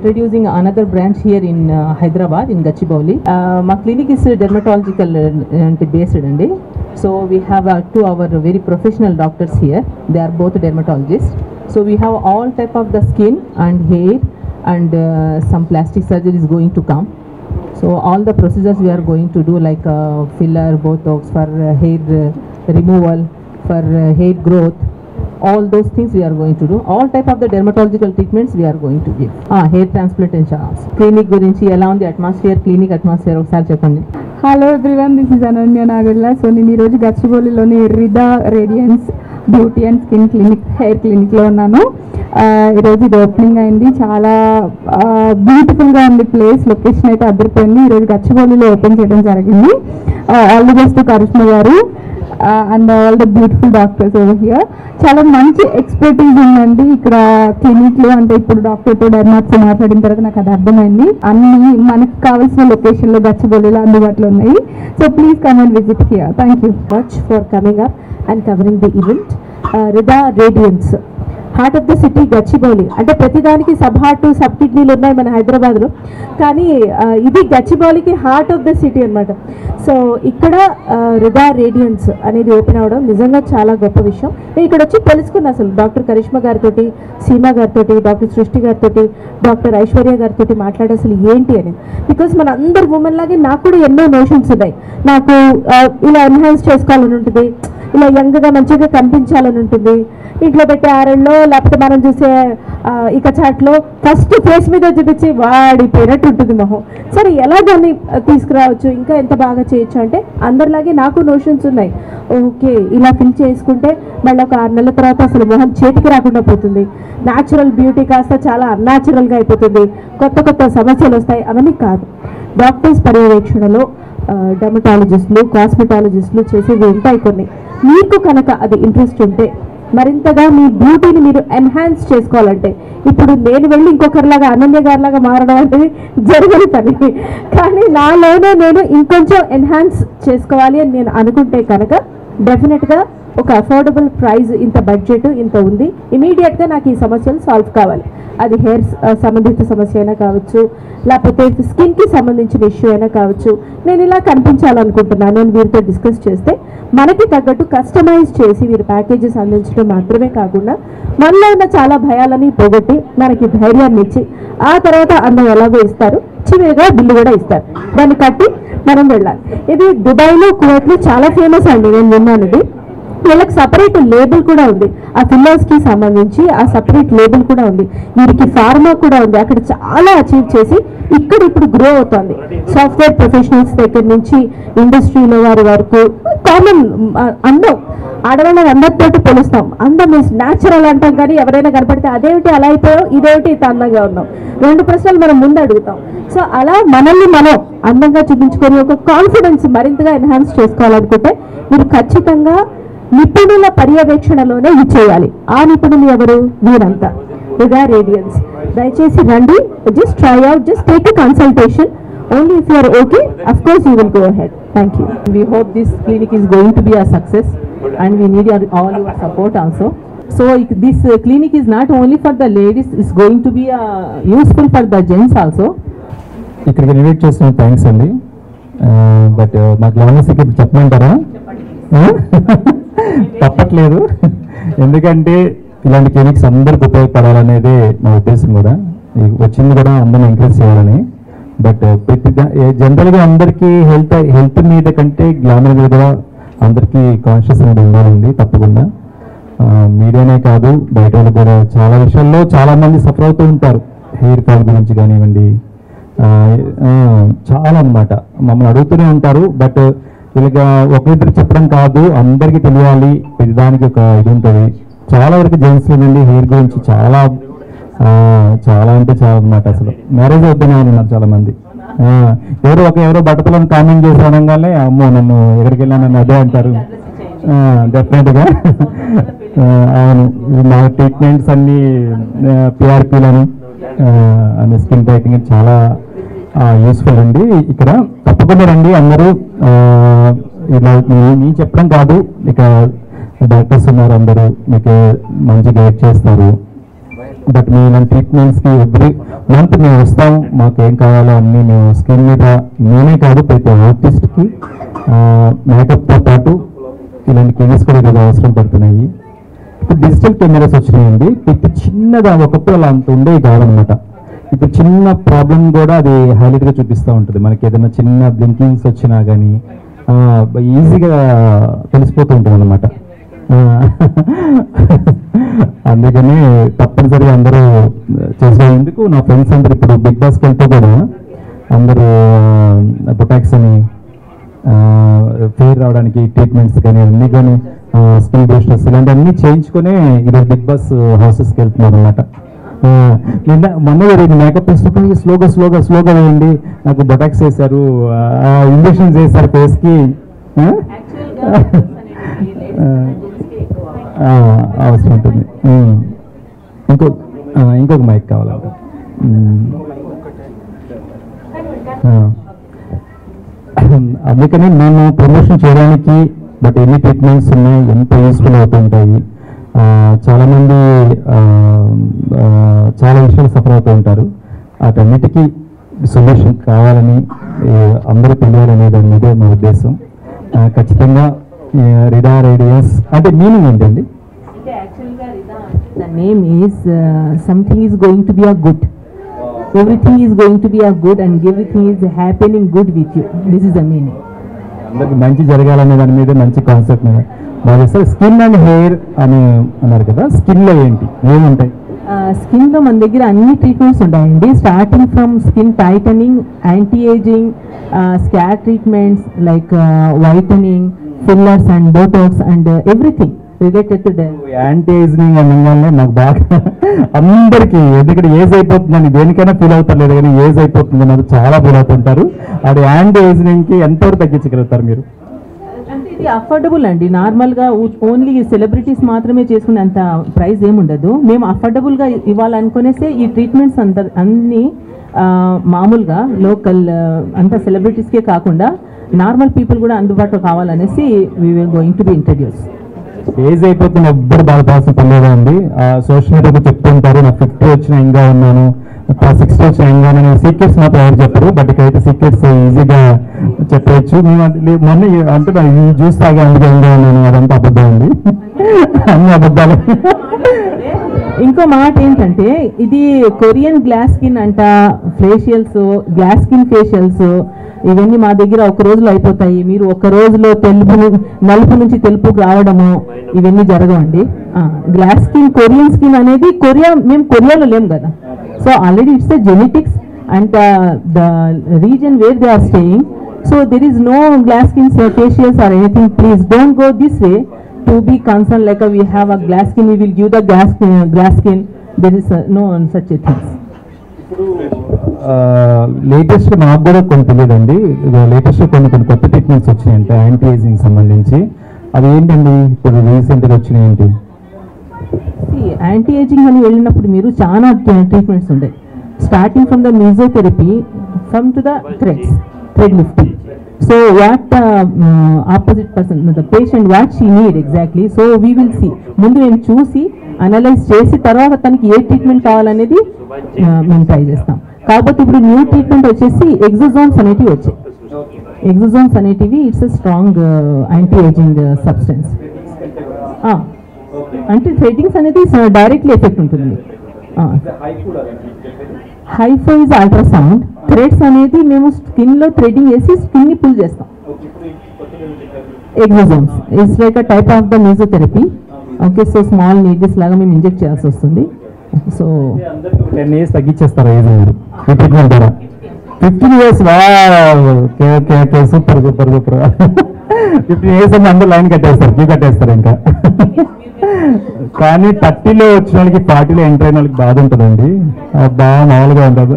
introducing another branch here in Hyderabad in Gachibowli. My clinic is dermatological based andi. So we have two our very professional doctors here. They are both dermatologists. So we have all type of the skin and hair and some plastic surgery is going to come. So all the procedures we are going to do like filler, botox for hair removal, for hair growth. All those things we are going to do. All type of the dermatological treatments we are going to give. Hair transplantation also. Clinic gurinchi ela undi atmosphere, clinic atmosphere okasari cheppandi. Hello everyone, this is Ananya Nagarla. So నేను ఈరోజు గచ్చిబౌలిలోని Rida Radiance beauty and skin clinic hair క్లినిక్లో ఉన్నాను. ఈరోజు ఇది opening అయింది. చాలా బ్యూటిఫుల్గా ఉంది ప్లేస్. లొకేషన్ అయితే అదిరిపోయింది. ఈరోజు గచ్చిబౌలిలో ఓపెన్ చేయడం జరిగింది. ఆల్ ది బెస్ట్ కరిష్మా గారు and all the beautiful doctors over here. చాలా మంచి ఎక్స్పర్టీస్ ఉందండి ఇక్కడ క్లినిక్లో. అంటే ఇప్పుడు డాక్టర్తో డెర్మాట్స్ మాట్లాడిన తర్వాత నాకు అది అర్థమైంది. అన్ని మనకు కావాల్సిన లొకేషన్లో గచ్చిబౌలిలో అందుబాటులో ఉన్నాయి. So please come and visit here. Thank you much for coming up and covering the event. Rida Radiance heart of the city Gachibowli. అంటే ప్రతిదానికి సబ్ హార్ట్ సబ్ కిడ్నీలు ఉన్నాయి మన హైదరాబాద్లో, కానీ ఇది గచ్చిబౌలికి హార్ట్ ఆఫ్ ద సిటీ అనమాట. సో ఇక్కడ రిదా రేడియన్స్ అనేది ఓపెన్ అవ్వడం నిజంగా చాలా గొప్ప విషయం. నేను ఇక్కడ వచ్చి తెలుసుకున్నా అసలు డాక్టర్ కరిష్మా గారితో, సీమా గారితో, డాక్టర్ సృష్టి గారితో, డాక్టర్ ఐశ్వర్య గారితో మాట్లాడే అసలు ఏంటి అని. బికాస్ మన అందరు ఉమెన్ లాగే నాకు కూడా ఎన్నో నోషన్స్ ఉన్నాయి. నాకు ఇలా ఎన్హాన్స్ చేసుకోవాలని ఉంటుంది, ఇలా యంగ్గా మంచిగా కనిపించాలని ఉంటుంది. ఇంట్లో పెట్టే ఆరెల్లో లేకపోతే మనం చూసే ఇక చాట్లో ఫస్ట్ ఫేస్ మీద చూపించి వాడిపోయినట్టు ఉంటుంది మొహం. సరే ఎలా దాన్ని తీసుకురావచ్చు, ఇంకా ఎంత బాగా చేయొచ్చు అంటే అందరిలాగే నాకు నోషన్స్ ఉన్నాయి. ఓకే ఇలా ఫిల్ చేసుకుంటే మళ్ళీ ఒక 6 నెలల తర్వాత అసలు మొహం చేతికి రాకుండా పోతుంది. న్యాచురల్ బ్యూటీ కాస్త చాలా అన్యాచురల్గా అయిపోతుంది. కొత్త కొత్త సమస్యలు వస్తాయి. అవన్నీ కాదు. డాక్టర్స్ పర్యవేక్షణలో డెర్మటాలజిస్టులు, కాస్మెటాలజిస్టులు చేసేవి ఉంటాయి కొన్ని. మీకు కనుక అది ఇంట్రెస్ట్ ఉంటే, మరింతగా మీ బ్యూటీని మీరు ఎన్హాన్స్ చేసుకోవాలంటే, ఇప్పుడు నేను వెళ్ళి ఇంకొకరిలాగా అనన్య గారిలాగా మారడం అనేది జరగని పని. కానీ నాలోనే నేను ఇంకొంచెం ఎన్హాన్స్ చేసుకోవాలి అని నేను అనుకుంటే కనుక డెఫినెట్గా ఒక అఫోర్డబుల్ ప్రైస్, ఇంత బడ్జెట్ ఇంత ఉంది, ఇమీడియట్గా నాకు ఈ సమస్యలు సాల్వ్ కావాలి. అది హెయిర్ సంబంధిత సమస్య అయినా కావచ్చు, లేకపోతే స్కిన్కి సంబంధించిన ఇష్యూ అయినా కావచ్చు. నేను ఇలా కనిపించాలనుకుంటున్నాను అని వీరితో డిస్కస్ చేస్తే మనకి తగ్గట్టు కస్టమైజ్ చేసి వీరు ప్యాకేజెస్ అందించడం మాత్రమే కాకుండా మనలో ఉన్న చాలా భయాలని పోగొట్టి మనకి ధైర్యాన్ని ఇచ్చి ఆ తర్వాత అందం ఎలాగో ఇస్తారు, చివరిగా బిల్లు కూడా ఇస్తారు. దాన్ని కట్టి మనం వెళ్ళాలి. ఇది దుబాయ్లో, కువైట్లో చాలా ఫేమస్ అండి, నేను విన్నాను. ఇది వీళ్ళకి సపరేట్ లేబుల్ కూడా ఉంది. ఆ ఫిల్లర్స్కి సంబంధించి ఆ సపరేట్ లేబుల్ కూడా ఉంది. వీరికి ఫార్మా కూడా ఉంది. అక్కడ చాలా అచీవ్ చేసి ఇక్కడ ఇప్పుడు గ్రో అవుతుంది. సాఫ్ట్వేర్ ప్రొఫెషనల్స్ దగ్గర నుంచి ఇండస్ట్రీలో వారి వరకు కామన్ అందం. ఆడవాళ్ళని అందరితోటి పోలుస్తాం. అందం ఇస్ న్యాచురల్ అంటాం, కానీ ఎవరైనా కనపడితే అదేమిటి అలా అయిపోయావు, ఇదేమిటి ఇంత అందంగా ఉన్నాం, 2 ప్రశ్నలు మనం ముందు అడుగుతాం. సో అలా మనల్ని మనం అందంగా చూపించుకొని ఒక కాన్ఫిడెన్స్ మరింతగా ఎన్హాన్స్ చేసుకోవాలనుకుంటే మీరు ఖచ్చితంగా నిపుణుల పర్యవేక్షణలోనే ఇది చేయాలి. ఆ నిపుణులు ఎవరు? మీరంతా. రిదా రేడియన్స్. దయచేసి రండి. Just try out, just take a consultation. Only if you are okay, of course you will go ahead. Thank you. We hope this clinic is going to be a success and we need all your support also. So this clinic is not only for the ladies, it's going to be useful for the gents also. ఇక్కడికి invite చేసిన thanks అండి. But మాకు long secret చెప్పమంటారా? తప్పట్లేదు. ఎందుకంటే ఇలాంటి clinics అందరికి ఉపయోగపడాలనేదే మా ఉద్దేశం కూడా. వచ్చింది కూడా అందరిని ఎంకరేజ్ చేయాలని. బట్ జనరల్గా అందరికీ హెల్త్ మీద కంటే గ్లామర్ మీద కూడా అందరికీ కాన్షియస్ అనేది ఉండాలండి తప్పకుండా. మీడియానే కాదు, బయట వాళ్ళు కూడా చాలా విషయాల్లో చాలామంది సఫర్ అవుతూ ఉంటారు. హెయిర్ ఫాల్ గురించి కానివ్వండి, చాలా అన్నమాట మమ్మల్ని అడుగుతూనే ఉంటారు. బట్ వీళ్ళకి ఒకరిద్దరు చెప్పడం కాదు, అందరికీ తెలియాలి. ప్రతిదానికి ఒక ఇది ఉంటుంది. చాలా వరకు జెంట్స్ నుండి హెయిర్ గురించి చాలా చాలా అంటే చాలా అన్నమాట. అసలు మ్యారేజ్ అవుతూనే ఉన్నారు చాలా మంది. ఎవరో బట్టతలను కామెంట్ చేసి అనగానే అమ్మో నన్ను ఎక్కడికి వెళ్ళానని అదే అంటారు. డెఫినెట్గా అవును. మా ట్రీట్మెంట్స్ అన్నీ పిఆర్పీలను అండ్ స్కిన్ టైటింగ్ చాలా యూస్ఫుల్ అండి. ఇక్కడ తప్పకుండా రండి అందరూ. ఇలా నేను చెప్పడం కాదు, ఇక డాక్టర్స్ ఉన్నారు, అందరూ మీకు మంచి గైడ్ చేస్తారు. బట్ మేము ట్రీట్మెంట్స్కి ఎవ్రీ మంత్ మేము వస్తాం, మాకు ఏం కావాలో అన్నీ మేము స్కిన్ మీద నేనే కాదు ప్రతి ఆర్టిస్ట్కి మేకప్తో పాటు ఇలాంటి కెమిస్ కూడా ఈరోజు అవసరం పడుతున్నాయి. ఇప్పుడు డిజిటల్ కెమెరాస్ వచ్చినాయండి. ఇప్పుడు చిన్నగా ఒకప్పుడు అలా అంత ఉండేవి కాదనమాట. ఇప్పుడు చిన్న ప్రాబ్లం కూడా అది హైలైట్గా చూపిస్తూ ఉంటుంది. మనకి ఏదైనా చిన్న బ్లింకింగ్స్ వచ్చినా కానీ ఈజీగా తెలిసిపోతూ ఉంటుంది అనమాట. అందుకని తప్పనిసరిగా అందరూ చేసేందుకు నా ఫ్రెండ్స్ అందరూ ఇప్పుడు బిగ్ బాస్కి వెళ్తే కూడా అందరూ బొటాక్స్ అని ఫెయిర్ రావడానికి ట్రీట్మెంట్స్ కానీ అన్నీ కానీ స్కిన్ బూస్టర్స్ ఇలాంటివన్నీ చేయించుకొని ఈరోజు బిగ్ బాస్ హౌసెస్కి వెళ్తున్నారు అనమాట. మొన్న మేకప్ వేసినప్పుడు స్లోగా వేయండి, నాకు బొటాక్స్ వేశారు, ఇంజక్షన్స్ వేశారు ఫేస్కి, అవసరం ఉంటుంది. ఇంకొక మైక్ కావాలి. అందుకని మేము ప్రమోషన్ చేయడానికి బట్ ఎన్ని ట్రీట్మెంట్స్ ఉన్నాయి, ఎంత యూస్ఫుల్ అవుతుంటాయి. చాలామంది చాలా విషయాలు సఫర్ అవుతూ ఉంటారు. వాటన్నిటికీ సొల్యూషన్ కావాలని అందరూ తెలియాలనే దాని మీదే మా ఉద్దేశం. ఖచ్చితంగా రిడా రేడియన్స్ అంటే మీనింగ్ ఏంటండి? The name is something is going to be a good. Everything is going to be a good and everything is happening good with you. This is the meaning. అందరికి మంచి జరగాలనే దాని మీద మంచి కాన్సెప్ట్ మీద బాగా సార్. స్కిన్ అండ్ హెయిర్ అని అన్నారు కదా, స్కిన్లో ఏంటి ఏముంటాయి? స్కిన్లో మన దగ్గర అన్ని ట్రీట్మెంట్స్ ఉంటాయండి. Starting from skin tightening, anti ageing, scar treatments like whitening, fillers and Botox and everything related to anti ageing అనగానే నాకు బాగా అందరికీ ఎందుకంటే ఏజ్ అయిపోతుందని దేనికైనా ఫీల్ అవుతారు, లేదు కానీ ఏజ్ అయిపోతుంది అన్నది చాలా ఫీల్ అవుతుంటారు. అది యాంటీ ఏజింగ్కి ఎంతవరకు తగ్గించగలుగుతారు మీరు? అంటే ఇది అఫోర్డబుల్ అండి. నార్మల్గా ఓన్లీ సెలబ్రిటీస్ మాత్రమే చేసుకునే అంత ప్రైస్ ఏముండదు. మేము అఫోర్డబుల్గా ఇవ్వాలనుకునేసే ఈ ట్రీట్మెంట్స్ అన్నీ మామూలుగా లోకల్ అంత సెలబ్రిటీస్కే కాకుండా నార్మల్ పీపుల్ కూడా అందుబాటులో కావాలనేసి we will going to be introduce. Age అయిపోతున్న ఎవ్వరు బాధపడాల్సిన పనిలేదా అండి? సోషల్ మీడియాలో చెప్తుంటారు నాకు 50 వచ్చిన ఇంకా ఉన్నాను, 60 వచ్చిన ఇంకా ఉన్నాను. సీక్రెట్స్ మాత్రం ఎవరు చెప్పరు, బట్ ఇక్కడైతే సీక్రెట్స్ ఈజీగా చెప్పవచ్చు. మేము మొన్న అంటే ఈ జ్యూస్ తాగే అందుకే ఇంకా ఉన్నాను, అదంతా అబద్ధం అండి, అన్ని అబద్ధాలు. ఇంకో మాట ఏంటంటే ఇది కొరియన్ గ్లాస్ స్కిన్ అంట, ఫేషియల్స్, గ్లాస్ స్కిన్ ఫేషియల్స్ ఇవన్నీ మా దగ్గర ఒక రోజులో అయిపోతాయి. మీరు ఒక రోజులో నలుపు నుంచి తెలుపుకు రావడము ఇవన్నీ జరగవండి. గ్లాస్ స్కిన్, కొరియన్ స్కిన్ అనేది మేము కొరియాలో లేము కదా. So already it's the genetics and the reason where they are staying. So there is no glass skin facials or anything. Please don't go this way to be concerned like we have a glass skin, we will give the glass skin. There is no such a thing. Latest నాకు కూడా కొన్ని తెలియదండి. Latest కొన్ని కొత్త techniques వచ్చినాయంటే anti ageing సంబంధించి, అవి ఏంటండి ఇప్పుడు రీసెంట్గా వచ్చినాయి ఏంటి? యాంటీ ఏజింగ్ అని వెళ్ళినప్పుడు మీరు చాలా ట్రీట్మెంట్స్ ఉంటాయి. Starting from the mesotherapy from to the thread lifting. So what opposite person, the patient, what she need exactly, so we will see. ముందు మేము చూసి అనలైజ్ చేసి తర్వాత తనకి ఏ ట్రీట్మెంట్ కావాలనేది మేము ట్రై చేస్తాం. కాకపోతే ఇప్పుడు న్యూ ట్రీట్మెంట్ వచ్చేసి ఎగ్జోజోన్స్ అనేటివి వచ్చాయి. ఎగ్జోజోన్స్ అనేటివి it's a strong anti ageing substance. అంటే థ్రెడ్డింగ్స్ అనేది డైరెక్ట్లీ ఎఫెక్ట్ ఉంటుంది. హైఫో ఇస్ అల్ట్రాసౌండ్. థ్రెడ్స్ అనేది మేము స్కిన్లో థ్రెడ్డింగ్ చేసి స్కిన్ని పుల్ చేస్తాం. Exosomes it's like a type of the mesotherapy. Okay, so small needles లాగా మేము ఇంజెక్ట్ చేయాల్సి వస్తుంది. సో 10 years తగ్గించేస్తారు ఏజ్ మీరు ఈ ట్రీట్మెంట్ ద్వారా. 15 years సూపర్ 15 years అని అందరూ లైన్ కట్టేస్తారు, క్యూ కట్టేస్తారు ఇంకా. కానీ 30లో వచ్చిన వాళ్ళకి 40లో ఎంటర్ అయిన వాళ్ళకి బాధ ఉంటుందండి. బాగా మామూలుగా ఉంటుంది,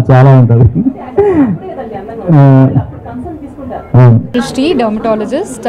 చాలా ఉంటుంది. Srishti, dermatologist.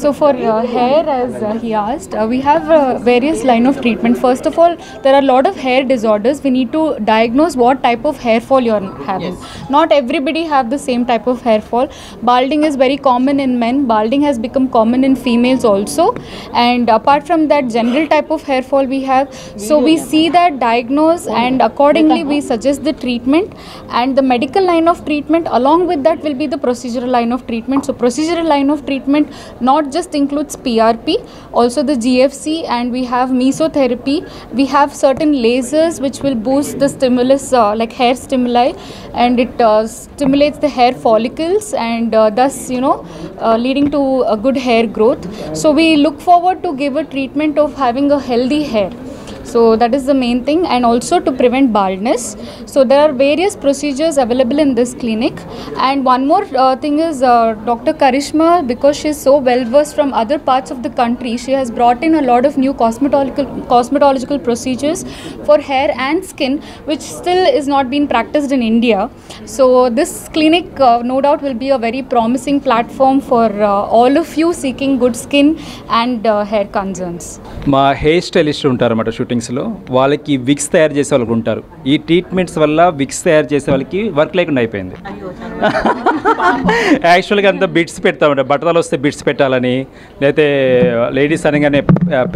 So for hair, as he asked, we have various line of treatment. First of all, there are a lot of hair disorders. We need to diagnose what type of hair fall you are having. Not everybody have the same type of hair fall. Balding is very common in men. Balding has become common in females also. And apart from that, general type of hair fall we have. So we see that, diagnose, and accordingly we suggest the treatment. And the medical line of treatment along with that will be the procedural line of treatment. So procedural line of treatment not just includes PRP, also the GFC, and we have mesotherapy. We have certain lasers which will boost the stimulus like hair stimuli, and it stimulates the hair follicles, and thus leading to a good hair growth. So we look forward to give a treatment of having a healthy hair. So that is the main thing, and also to prevent baldness. So there are various procedures available in this clinic. And one more thing is Dr. Karishma, because she is so well versed from other parts of the country, she has brought in a lot of new cosmetological procedures for hair and skin, which still is not being practiced in India. So this clinic no doubt will be a very promising platform for all of you seeking good skin and hair concerns. మా hair stylist ఉంటారన్నమాట షూటింగ్స్లో, వాళ్ళకి wigs తయారు చేసే వాళ్ళకి ఉంటారు. ఈ treatments వల్ల wigs తయారు చేసే వాళ్ళకి వర్క్ లేకుండా అయిపోయింది. యాక్చువల్గా అంతా బిట్స్ పెడతామంట, బట్టలు వస్తే బిట్స్ పెట్టాలని, లేకపోతే లేడీస్ అనగానే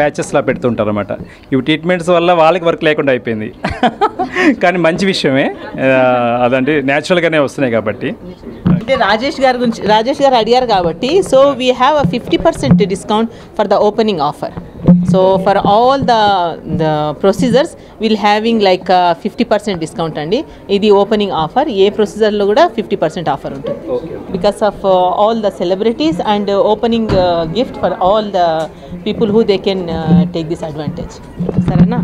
ప్యాచెస్లా పెడుతుంటారు అనమాట. ఇవి ట్రీట్మెంట్స్ వల్ల వాళ్ళకి వర్క్ లేకుండా అయిపోయింది. కానీ మంచి విషయమే, అదంటే న్యాచురల్గానే వస్తున్నాయి కాబట్టి. అంటే రాజేష్ గారు అడిగారు కాబట్టి, so we have a 50% discount for the opening offer. So for all the procedures will having like 50% discount అండి. ఇది ఓపెనింగ్ ఆఫర్, ఏ ప్రొసీజర్లో కూడా 50% ఆఫర్ ఉంటుంది. Because of all the celebrities and opening gift for all the people who they can take this advantage. సరేనా?